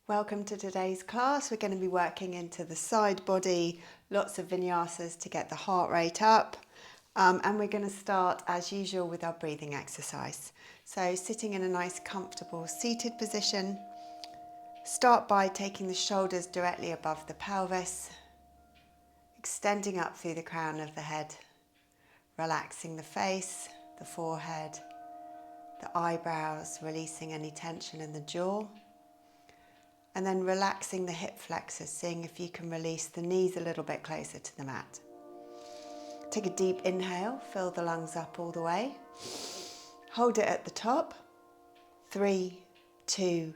Welcome to today's class. We're going to be working into the side body, lots of vinyasas to get the heart rate up. And we're going to start as usual with our breathing exercise. So sitting in a nice comfortable seated position. Start by taking the shoulders directly above the pelvis, extending up through the crown of the head, relaxing the face, the forehead, the eyebrows, releasing any tension in the jaw. And then relaxing the hip flexors, seeing if you can release the knees a little bit closer to the mat. Take a deep inhale, fill the lungs up all the way. Hold it at the top. 3, 2,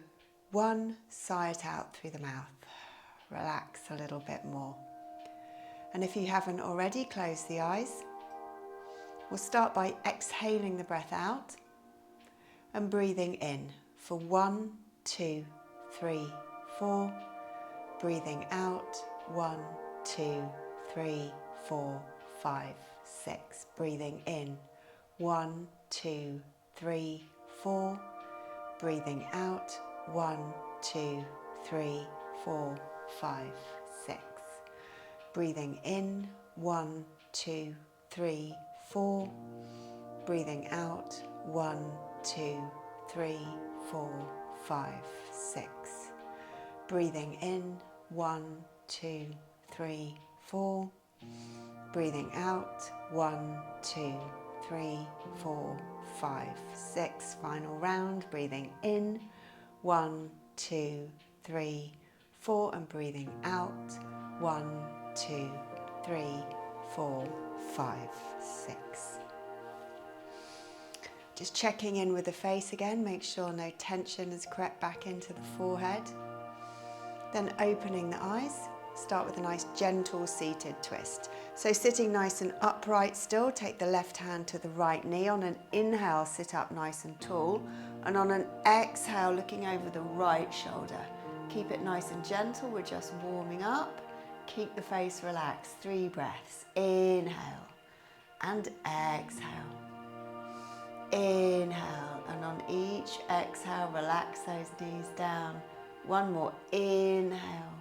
1. Sigh it out through the mouth. Relax a little bit more. And if you haven't already, close the eyes. We'll start by exhaling the breath out and breathing in for 1, 2, 3, 4. Breathing out. 1, 2, 3, 4, 5, 6. Breathing in. 1, 2, 3, 4. Breathing out. 1, 2, 3, 4, 5, 6. Breathing in. 1, 2, 3, 4. Breathing out. 1, 2, 3, 4, 5, 6. Breathing in. 1, 2, 3, 4. Breathing out. 1, 2, 3, 4, 5, 6. Final round. Breathing in. 1, 2, 3, 4. And breathing out. 1, 2, 3, 4, 5, 6. Just checking in with the face again, make sure no tension has crept back into the forehead. Then opening the eyes, start with a nice gentle seated twist. So sitting nice and upright still, take the left hand to the right knee. On an inhale, sit up nice and tall. And on an exhale, looking over the right shoulder. Keep it nice and gentle, we're just warming up. Keep the face relaxed, 3 breaths. Inhale and exhale. Inhale, and on each exhale, relax those knees down. One more inhale,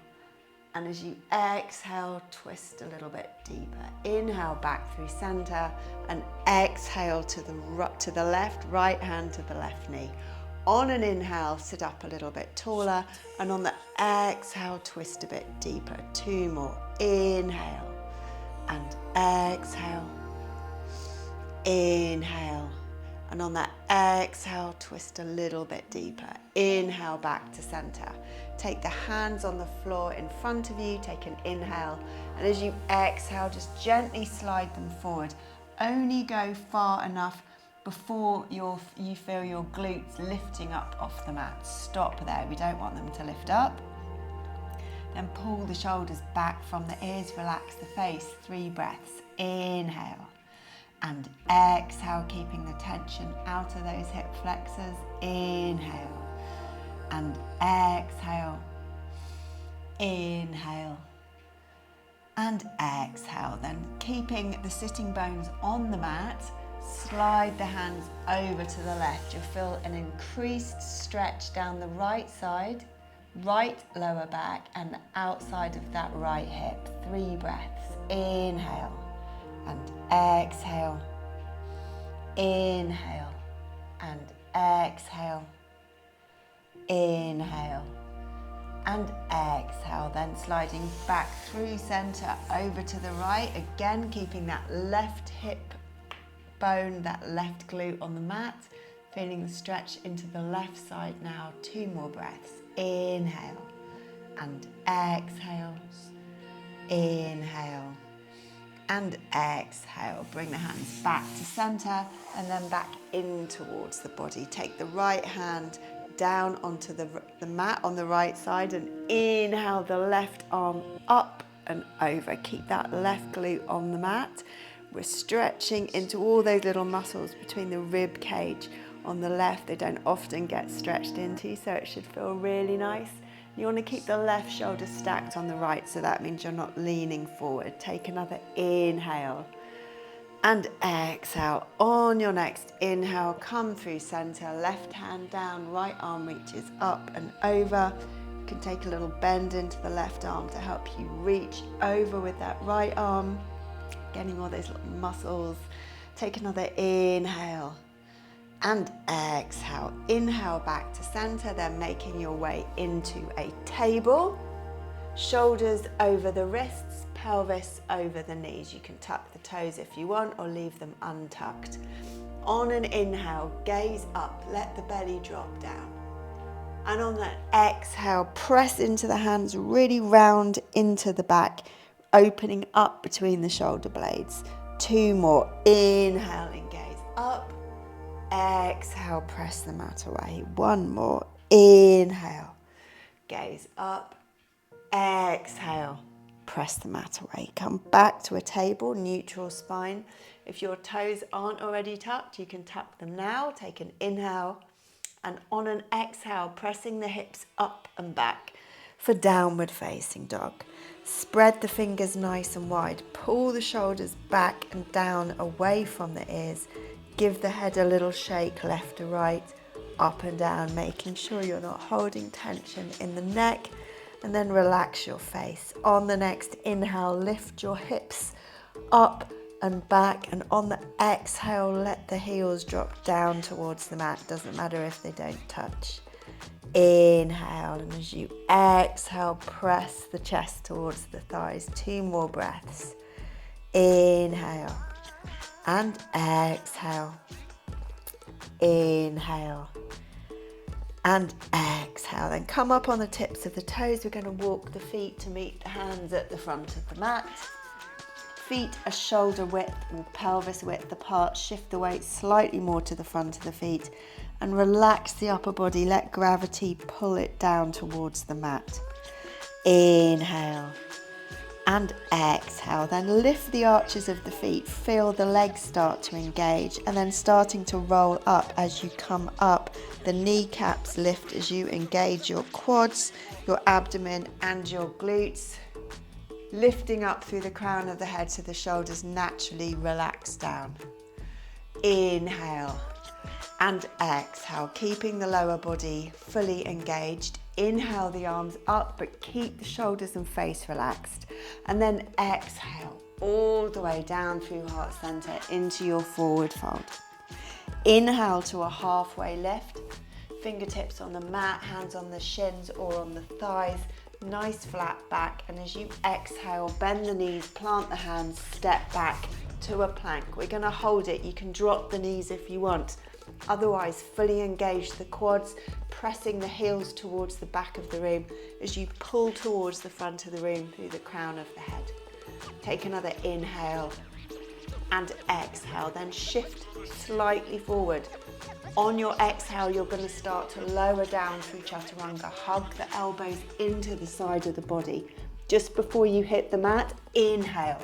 and as you exhale, twist a little bit deeper. Inhale back through center, and exhale to the left, right hand to the left knee. On an inhale, sit up a little bit taller, and on the exhale, twist a bit deeper. 2 more. Inhale, and exhale. Inhale. And on that exhale, twist a little bit deeper. Inhale back to center. Take the hands on the floor in front of you. Take an inhale. And as you exhale, just gently slide them forward. Only go far enough before you feel your glutes lifting up off the mat. Stop there. We don't want them to lift up. Then pull the shoulders back from the ears. Relax the face. 3 breaths. Inhale. And exhale, keeping the tension out of those hip flexors. Inhale. And exhale. Inhale. And exhale. Then keeping the sitting bones on the mat, slide the hands over to the left. You'll feel an increased stretch down the right side, right lower back, and the outside of that right hip. 3 breaths. Inhale. And exhale, inhale, and exhale, inhale, and exhale. Then sliding back through center over to the right, again keeping that left hip bone, that left glute on the mat, feeling the stretch into the left side now. 2 more breaths. Inhale, and exhale, inhale, and exhale. Bring the hands back to center and then back in towards the body. Take the right hand down onto the mat on the right side and inhale the left arm up and over. Keep that left glute on the mat. We're stretching into all those little muscles between the rib cage on the left. They don't often get stretched into, so it should feel really nice. You want to keep the left shoulder stacked on the right, so that means you're not leaning forward. Take another inhale and exhale. On your next inhale, come through center, left hand down, right arm reaches up and over. You can take a little bend into the left arm to help you reach over with that right arm, getting all those little muscles. Take another inhale and exhale. Inhale back to center, then making your way into a table. Shoulders over the wrists, pelvis over the knees. You can tuck the toes if you want or leave them untucked. On an inhale, gaze up, let the belly drop down. And on that exhale, press into the hands, really round into the back, opening up between the shoulder blades. 2 more. Inhale and gaze up. Exhale, press the mat away. 1 more. Inhale, gaze up. Exhale, press the mat away. Come back to a table, neutral spine. If your toes aren't already tucked, you can tuck them now. Take an inhale. And on an exhale, pressing the hips up and back for downward facing dog. Spread the fingers nice and wide. Pull the shoulders back and down away from the ears. Give the head a little shake left to right, up and down, making sure you're not holding tension in the neck. And then relax your face. On the next inhale, lift your hips up and back, and on the exhale, let the heels drop down towards the mat. Doesn't matter if they don't touch. Inhale, and as you exhale, press the chest towards the thighs. 2 more breaths. Inhale and exhale. Inhale and exhale. Then come up on the tips of the toes. We're going to walk the feet to meet the hands at the front of the mat. Feet are shoulder width or pelvis width apart. Shift the weight slightly more to the front of the feet and relax the upper body. Let gravity pull it down towards the mat. Inhale and exhale. Then lift the arches of the feet. Feel the legs start to engage and then starting to roll up as you come up. The kneecaps lift as you engage your quads, your abdomen and your glutes. Lifting up through the crown of the head so the shoulders naturally relax down. Inhale and exhale, keeping the lower body fully engaged. Inhale the arms up, but keep the shoulders and face relaxed. And then exhale all the way down through heart center into your forward fold. Inhale to a halfway lift. Fingertips on the mat, hands on the shins or on the thighs. Nice flat back, and as you exhale, bend the knees, plant the hands, step back to a plank. We're going to hold it. You can drop the knees if you want. Otherwise, fully engage the quads, pressing the heels towards the back of the room as you pull towards the front of the room through the crown of the head. Take another inhale and exhale, then shift slightly forward. On your exhale, you're going to start to lower down through chaturanga. Hug the elbows into the side of the body. Just before you hit the mat, inhale,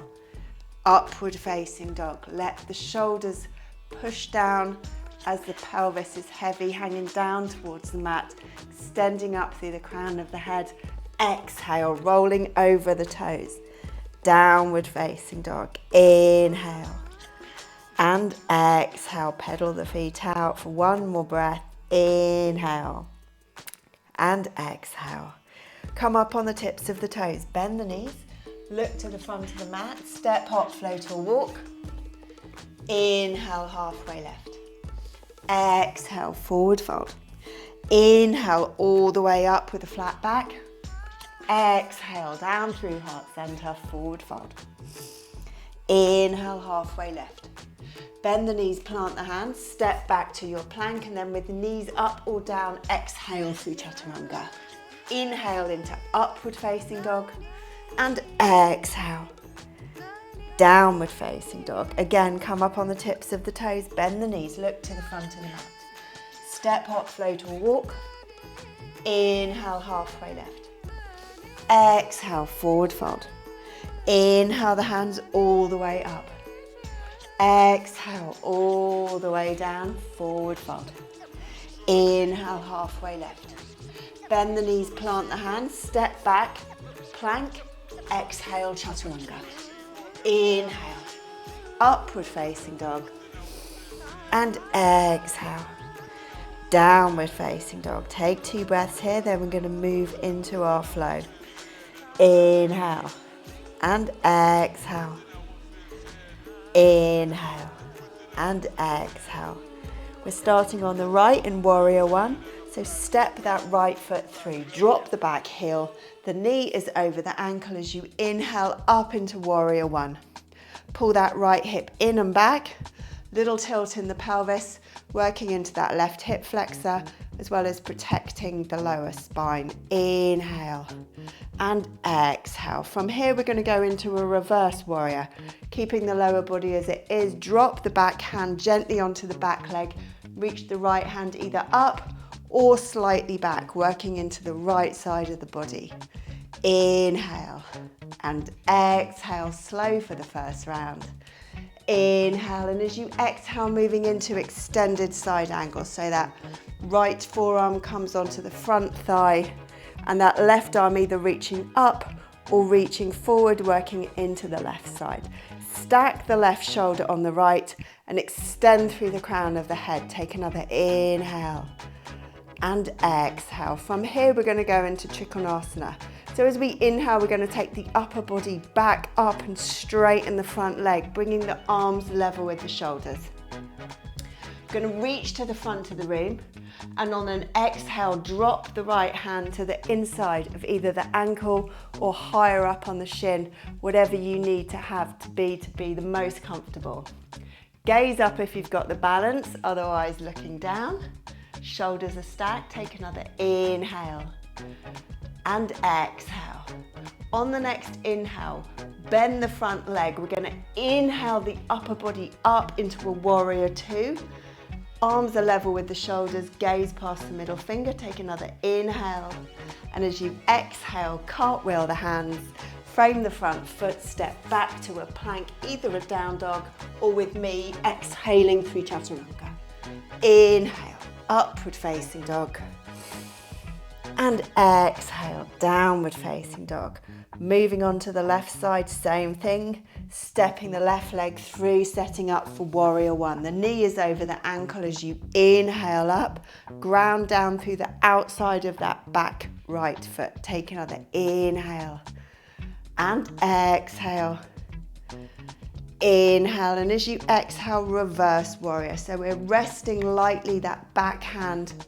upward facing dog. Let the shoulders push down as the pelvis is heavy, hanging down towards the mat, extending up through the crown of the head. Exhale, rolling over the toes. Downward facing dog. Inhale. And exhale, pedal the feet out for 1 more breath. Inhale and exhale. Come up on the tips of the toes, bend the knees, look to the front of the mat, step, hop, float or walk. Inhale, halfway left. Exhale, forward fold. Inhale all the way up with a flat back. Exhale, down through heart center, forward fold. Inhale, halfway left. Bend the knees, plant the hands, step back to your plank, and then with the knees up or down, exhale through chaturanga. Inhale into upward facing dog and exhale. Downward facing dog. Again, come up on the tips of the toes, bend the knees, look to the front of the mat. Step, hop, float or walk. Inhale, halfway left. Exhale, forward fold. Inhale the hands all the way up. Exhale all the way down, forward fold. Inhale, halfway left. Bend the knees, plant the hands, step back, plank. Exhale, chaturanga. Inhale, upward facing dog. And exhale. downward facing dog. Take 2 breaths here, then we're going to move into our flow. Inhale and exhale. Inhale and exhale. We're starting on the right in warrior one. So step that right foot through, drop the back heel. The knee is over the ankle as you inhale up into warrior one. Pull that right hip in and back. Little tilt in the pelvis, working into that left hip flexor, as well as protecting the lower spine. Inhale and exhale. From here, we're going to go into a reverse warrior, keeping the lower body as it is. Drop the back hand gently onto the back leg. Reach the right hand either up or slightly back, working into the right side of the body. Inhale and exhale, slow for the first round. Inhale, and as you exhale, moving into extended side angle. So that right forearm comes onto the front thigh and that left arm either reaching up or reaching forward, working into the left side. Stack the left shoulder on the right and extend through the crown of the head. Take another inhale and exhale. From here, we're going to go into Trikonasana. So as we inhale, we're going to take the upper body back up and straighten the front leg, bringing the arms level with the shoulders. Going to reach to the front of the room, and on an exhale, drop the right hand to the inside of either the ankle or higher up on the shin, whatever you need to have to be the most comfortable. Gaze up if you've got the balance, otherwise looking down. Shoulders are stacked. Take another inhale and exhale. On the next inhale, bend the front leg. We're going to inhale the upper body up into a warrior two. Arms are level with the shoulders, gaze past the middle finger. Take another inhale. And as you exhale, cartwheel the hands, frame the front foot, step back to a plank, either a down dog or with me, exhaling through chaturanga. Inhale, upward facing dog. And exhale, downward facing dog. Moving on to the left side, same thing. Stepping the left leg through, setting up for warrior one. The knee is over the ankle as you inhale up. Ground down through the outside of that back right foot. Take another inhale and exhale. Inhale, and as you exhale, reverse warrior. So we're resting lightly that back hand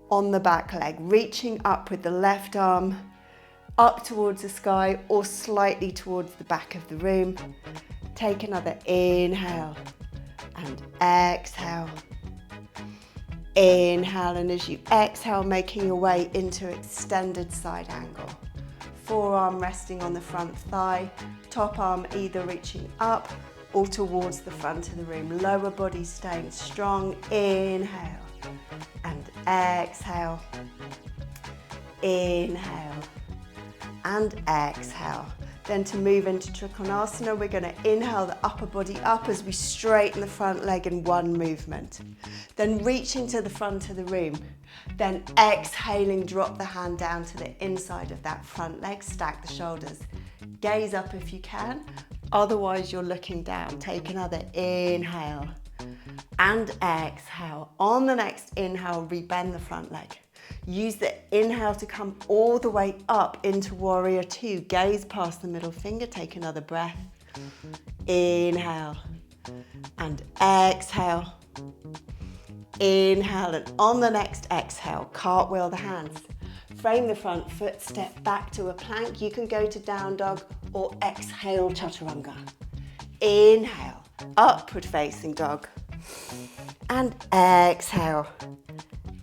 on the back leg, reaching up with the left arm up towards the sky or slightly towards the back of the room. Take another inhale and exhale. Inhale, and as you exhale, making your way into extended side angle. Forearm resting on the front thigh, top arm either reaching up or towards the front of the room. Lower body staying strong. Inhale and exhale. Inhale and exhale. Then to move into Trikonasana, we're going to inhale the upper body up as we straighten the front leg in one movement. Then reaching to the front of the room. Then exhaling, drop the hand down to the inside of that front leg, stack the shoulders. Gaze up if you can, otherwise you're looking down. Take another inhale and exhale. On the next inhale, rebend the front leg. Use the inhale to come all the way up into warrior two. Gaze past the middle finger, take another breath. Inhale and exhale. Inhale, and on the next exhale, cartwheel the hands. Frame the front foot, step back to a plank. You can go to down dog or exhale chaturanga. Inhale, upward facing dog. And exhale,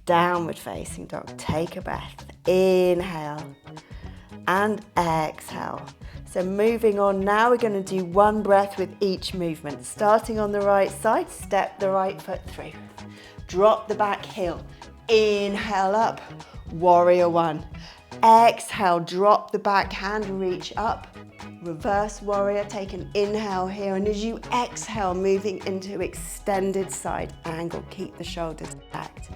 downward facing dog. Take a breath. Inhale and exhale. So moving on now, we're going to do one breath with each movement. Starting on the right side, step the right foot through. Drop the back heel. Inhale up, warrior one. Exhale, drop the back hand, reach up. Reverse warrior, take an inhale here. And as you exhale, moving into extended side angle. Keep the shoulders back.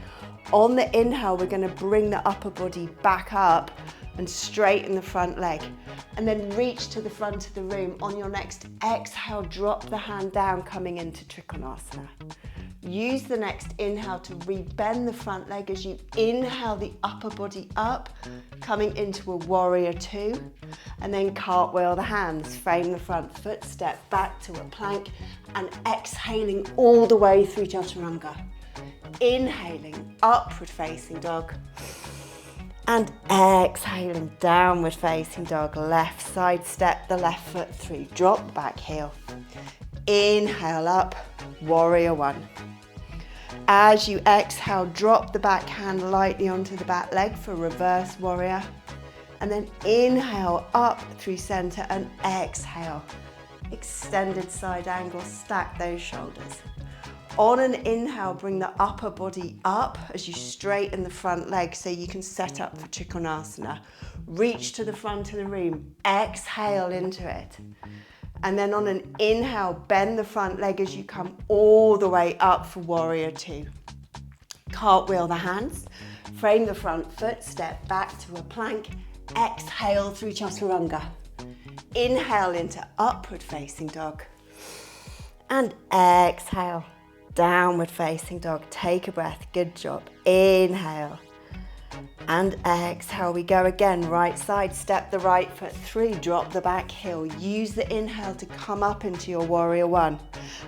On the inhale, we're going to bring the upper body back up and straighten the front leg. And then reach to the front of the room. On your next exhale, drop the hand down, coming into Trikonasana. Use the next inhale to rebend the front leg as you inhale the upper body up, coming into a warrior two, and then cartwheel the hands, frame the front foot, step back to a plank, and exhaling all the way through chaturanga. Inhaling, upward facing dog, and exhaling, downward facing dog. Left side step the left foot through, drop the back heel. Inhale up, warrior one. As you exhale, drop the back hand lightly onto the back leg for reverse warrior. And then inhale up through center and exhale. Extended side angle, stack those shoulders. On an inhale, bring the upper body up as you straighten the front leg so you can set up for Trikonasana. Reach to the front of the room, exhale into it. And then on an inhale, bend the front leg as you come all the way up for warrior two. Cartwheel the hands, frame the front foot, step back to a plank, exhale through chaturanga. Inhale into upward facing dog. And exhale, downward facing dog. Take a breath, good job. Inhale. And exhale, we go again, right side, step the right foot through, drop the back heel. Use the inhale to come up into your warrior one.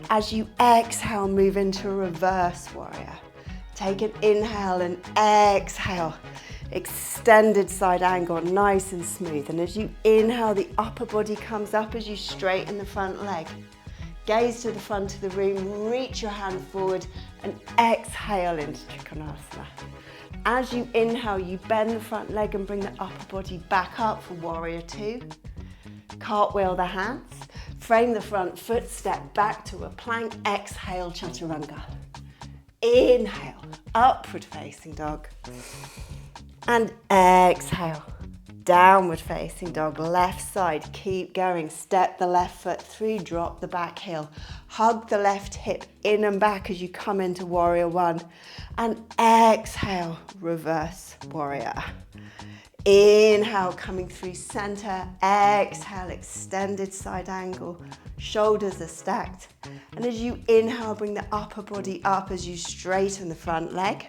As you exhale, move into a reverse warrior. Take an inhale and exhale. Extended side angle, nice and smooth. And as you inhale, the upper body comes up as you straighten the front leg. Gaze to the front of the room, reach your hand forward and exhale into Trikonasana. As you inhale, you bend the front leg and bring the upper body back up for warrior two. Cartwheel the hands, frame the front foot, step back to a plank, exhale chaturanga. Inhale, upward facing dog. And exhale, downward facing dog, left side, keep going. Step the left foot through, drop the back heel. Hug the left hip in and back as you come into warrior one. And exhale, reverse warrior. Inhale, coming through center. Exhale, extended side angle. Shoulders are stacked. And as you inhale, bring the upper body up as you straighten the front leg.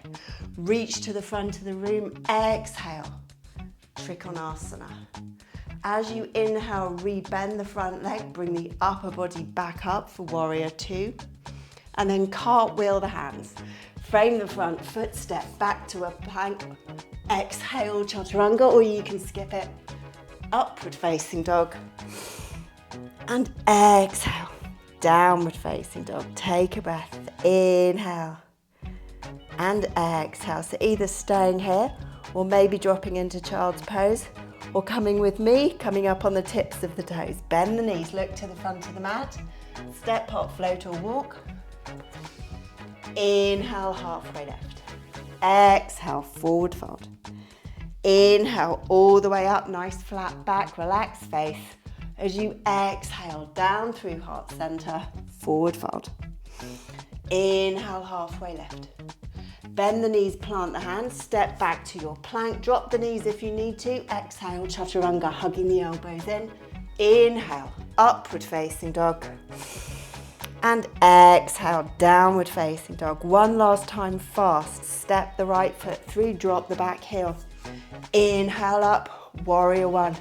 Reach to the front of the room. Exhale, Trikonasana. As you inhale, rebend the front leg. Bring the upper body back up for warrior two. And then cartwheel the hands. Frame the front foot, step back to a plank. Exhale, chaturanga, or you can skip it. Upward facing dog. And exhale, downward facing dog. Take a breath. Inhale. And exhale. So either staying here or maybe dropping into child's pose or coming with me, coming up on the tips of the toes. Bend the knees, look to the front of the mat. Step, hop, float or walk. Inhale, halfway left. Exhale, forward fold. Inhale, all the way up, nice flat back, relaxed face. As you exhale, down through heart center, forward fold. Inhale, halfway left. Bend the knees, plant the hands, step back to your plank, drop the knees if you need to. Exhale, chaturanga, hugging the elbows in. Inhale, upward facing dog. And exhale, downward facing dog. One last time, fast. Step the right foot through, drop the back heel. Inhale up, warrior one.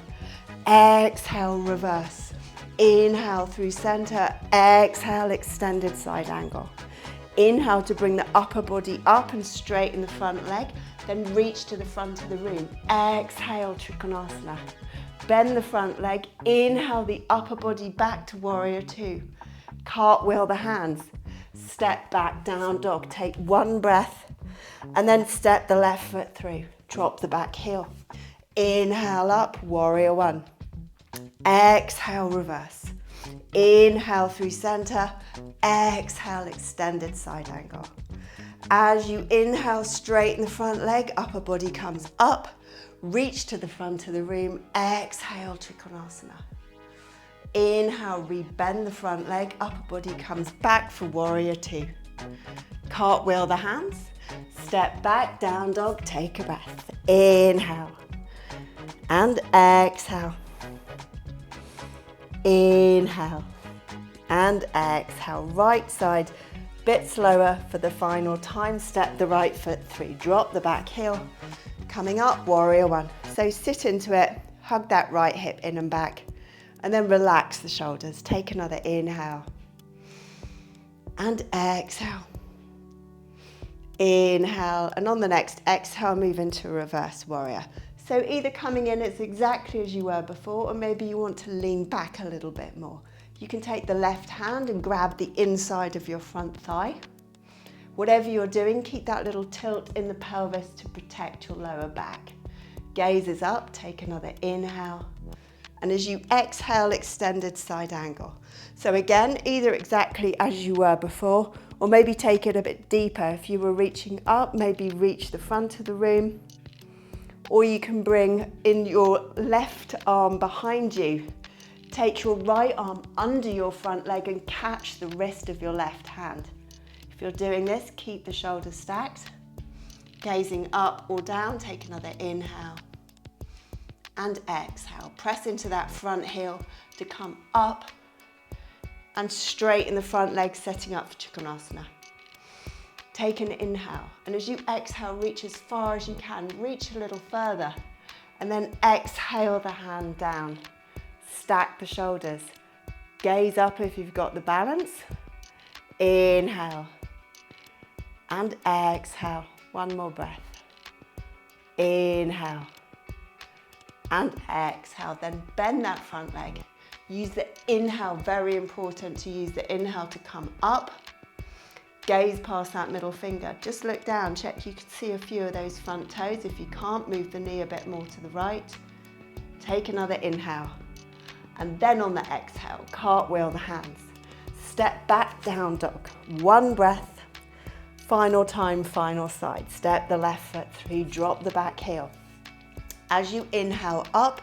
Exhale, reverse. Inhale through center. Exhale, extended side angle. Inhale to bring the upper body up and straighten the front leg. Then reach to the front of the room. Exhale, Trikonasana. Bend the front leg. Inhale the upper body back to warrior two. Cartwheel the hands. Step back, down dog. Take one breath and then step the left foot through. Drop the back heel. Inhale up, warrior one. Exhale, reverse. Inhale through center. Exhale, extended side angle. As you inhale, straighten the front leg, upper body comes up. Reach to the front of the room. Exhale, Trikonasana. Inhale, rebend the front leg, upper body comes back for warrior two. Cartwheel the hands. Step back, down dog, take a breath. Inhale. And exhale. Inhale. And exhale. Right side. Bit slower for the final time. Step the right foot through, drop the back heel. Coming up, warrior one. So sit into it, hug that right hip in and back, and then relax the shoulders. Take another inhale. And exhale. Inhale, and on the next exhale, move into reverse warrior. So either coming in as exactly as you were before, or maybe you want to lean back a little bit more. You can take the left hand and grab the inside of your front thigh. Whatever you're doing, keep that little tilt in the pelvis to protect your lower back. Gaze is up, take another inhale. And as you exhale, extended side angle. So again, either exactly as you were before, or maybe take it a bit deeper. If you were reaching up, maybe reach the front of the room. Or you can bring in your left arm behind you. Take your right arm under your front leg and catch the wrist of your left hand. If you're doing this, keep the shoulders stacked. Gazing up or down, take another inhale. And exhale. Press into that front heel to come up and straighten the front leg, setting up for Trikonasana. Take an inhale, and as you exhale, reach as far as you can, reach a little further, and then exhale the hand down. Stack the shoulders. Gaze up if you've got the balance. Inhale. And exhale. One more breath. Inhale. And exhale. Then bend that front leg. Use the inhale, very important to use the inhale to come up. Gaze past that middle finger. Just look down, check you can see a few of those front toes. If you can't, move the knee a bit more to the right. Take another inhale. And then on the exhale, cartwheel the hands. Step back, down dog. One breath. Final time, final side. Step the left foot through, drop the back heel. As you inhale up,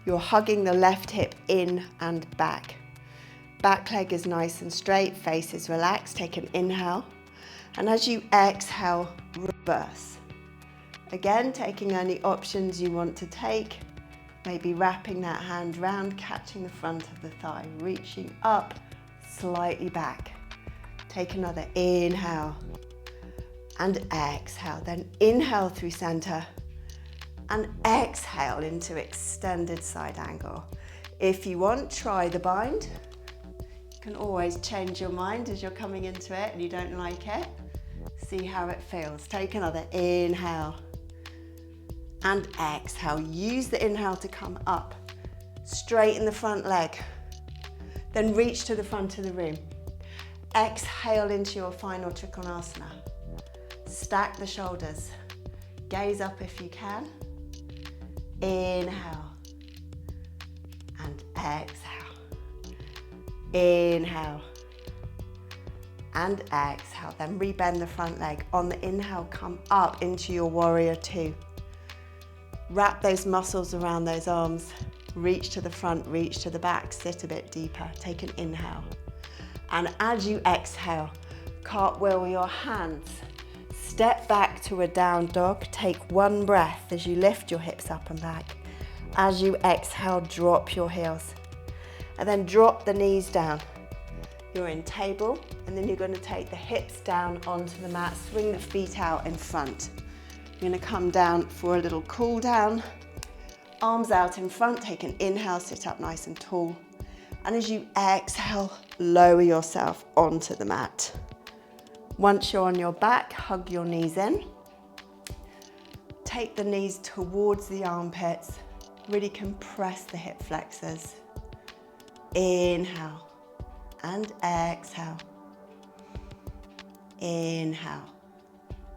you're hugging the left hip in and back. Back leg is nice and straight, face is relaxed. Take an inhale. And as you exhale, reverse. Again, taking any options you want to take. Maybe wrapping that hand round, catching the front of the thigh, reaching up, slightly back. Take another inhale and exhale. Then inhale through center and exhale into extended side angle. If you want, try the bind. You can always change your mind as you're coming into it and you don't like it. See how it feels. Take another inhale and exhale. Use the inhale to come up. Straighten the front leg. Then reach to the front of the room. Exhale into your final Trikonasana. Stack the shoulders. Gaze up if you can. Inhale and exhale. Inhale and exhale. Then rebend the front leg. On the inhale, come up into your warrior two. Wrap those muscles around those arms. Reach to the front, reach to the back. Sit a bit deeper. Take an inhale. And as you exhale, cartwheel your hands. Step back to a down dog. Take one breath as you lift your hips up and back. As you exhale, drop your heels. And then drop the knees down. You're in table, and then you're going to take the hips down onto the mat. Swing the feet out in front. You're going to come down for a little cool down. Arms out in front. Take an inhale, sit up nice and tall. And as you exhale, lower yourself onto the mat. Once you're on your back, hug your knees in. Take the knees towards the armpits. Really compress the hip flexors. Inhale and exhale. Inhale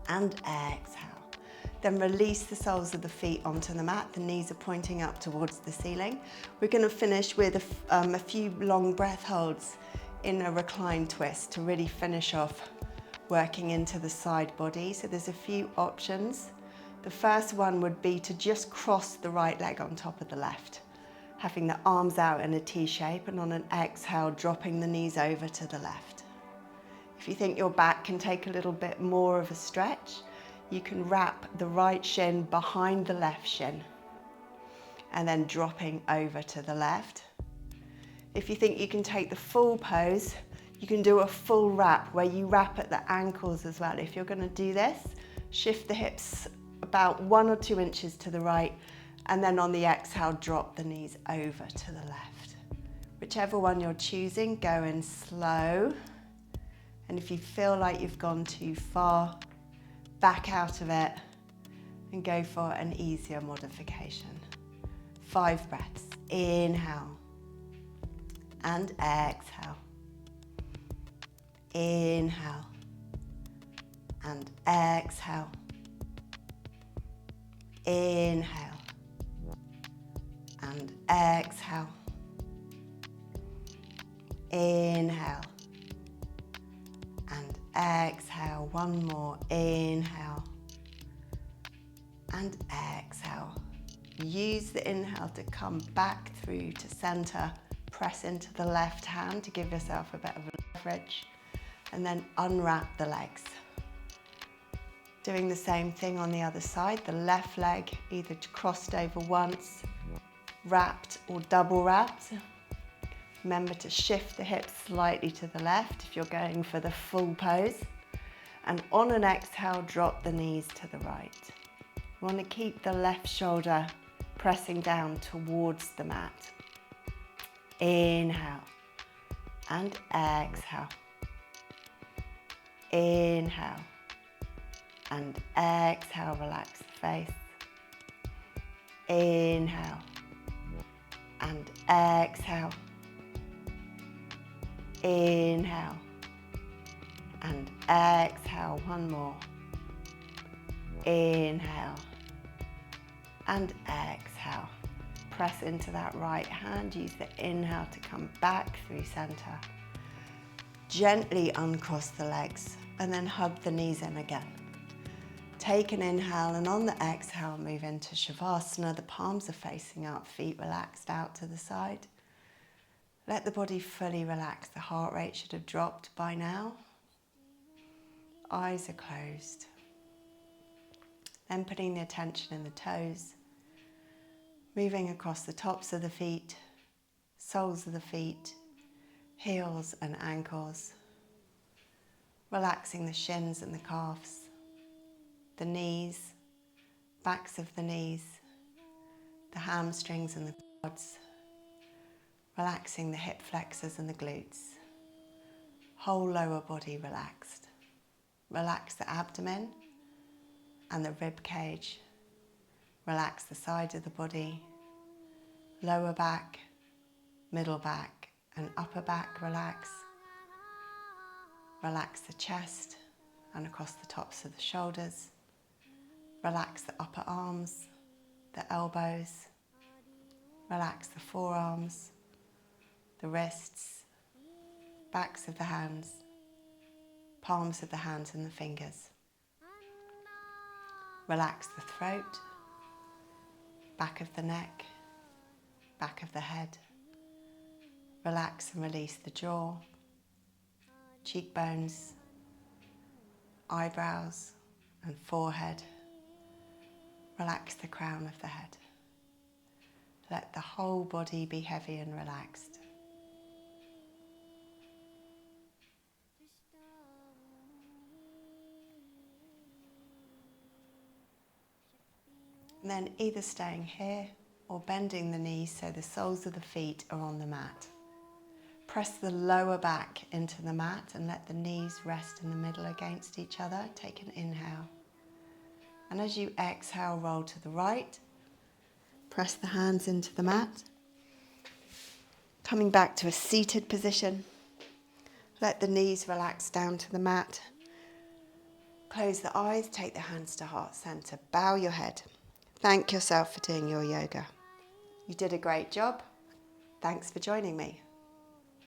and exhale. Then release the soles of the feet onto the mat. The knees are pointing up towards the ceiling. We're going to finish with a few long breath holds in a reclined twist to really finish off working into the side body. So there's a few options. The first one would be to just cross the right leg on top of the left, having the arms out in a T shape, and on an exhale, dropping the knees over to the left. If you think your back can take a little bit more of a stretch, you can wrap the right shin behind the left shin and then dropping over to the left. If you think you can take the full pose, You can do a full wrap where you wrap at the ankles as well. If you're going to do this, shift the hips about 1 or 2 inches to the right, and then on the exhale, drop the knees over to the left. Whichever one you're choosing, go in slow. And if you feel like you've gone too far, back out of it and go for an easier modification. 5 breaths. Inhale and exhale. Inhale and exhale. Inhale and exhale. Inhale and exhale. One more. Inhale and exhale. Use the inhale to come back through to center. Press into the left hand to give yourself a bit of leverage. And then unwrap the legs. Doing the same thing on the other side. The left leg either crossed over once, wrapped or double wrapped. Remember to shift the hips slightly to the left if you're going for the full pose. And on an exhale, drop the knees to the right. You want to keep the left shoulder pressing down towards the mat. Inhale and exhale. Inhale and exhale, relax the face. Inhale and exhale. Inhale and exhale. One more. Inhale and exhale. Press into that right hand. Use the inhale to come back through center. Gently uncross the legs and then hug the knees in again. Take an inhale and on the exhale, move into Savasana. The palms are facing up, feet relaxed out to the side. Let the body fully relax. The heart rate should have dropped by now. Eyes are closed. Then putting the attention in the toes, moving across the tops of the feet, soles of the feet, heels and ankles, relaxing the shins and the calves, the knees, backs of the knees, the hamstrings and the quads, relaxing the hip flexors and the glutes, whole lower body relaxed. Relax the abdomen and the rib cage, relax the side of the body, lower back, middle back and upper back relax. Relax the chest and across the tops of the shoulders. Relax the upper arms, the elbows. Relax the forearms, the wrists, backs of the hands, palms of the hands and the fingers. Relax the throat, back of the neck, back of the head. Relax and release the jaw, cheekbones, eyebrows and forehead. Relax the crown of the head. Let the whole body be heavy and relaxed. And then either staying here or bending the knees so the soles of the feet are on the mat. Press the lower back into the mat and let the knees rest in the middle against each other. Take an inhale. And as you exhale, roll to the right. Press the hands into the mat. Coming back to a seated position. Let the knees relax down to the mat. Close the eyes, take the hands to heart center. Bow your head. Thank yourself for doing your yoga. You did a great job. Thanks for joining me.